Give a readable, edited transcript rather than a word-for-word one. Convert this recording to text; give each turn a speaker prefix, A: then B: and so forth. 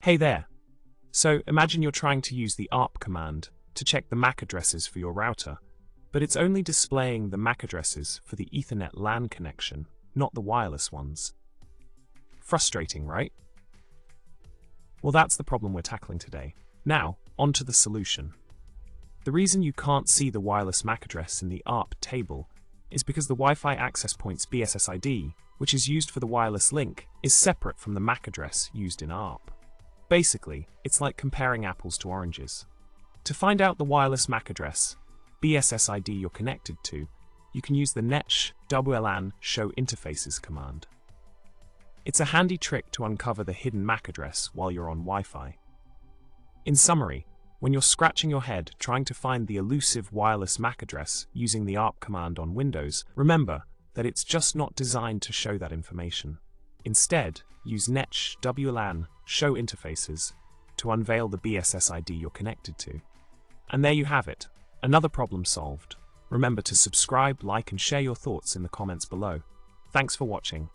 A: Hey there! So imagine you're trying to use the ARP command to check the MAC addresses for your router, but it's only displaying the MAC addresses for the Ethernet LAN connection, not the wireless ones. Frustrating, right? Well, that's the problem we're tackling today. Now, on to the solution. The reason you can't see the wireless MAC address in the ARP table is because the Wi-Fi access point's BSSID, which is used for the wireless link, is separate from the MAC address used in ARP. Basically, it's like comparing apples to oranges. To find out the wireless MAC address, BSSID you're connected to, you can use the netsh wlan show interfaces command. It's a handy trick to uncover the hidden MAC address while you're on Wi-Fi. In summary, when you're scratching your head trying to find the elusive wireless MAC address using the ARP command on Windows, remember that it's just not designed to show that information. Instead, use netsh wlan show interfaces to unveil the BSSID you're connected to. And there you have it, another problem solved. Remember to subscribe, like, and share your thoughts in the comments below. Thanks for watching.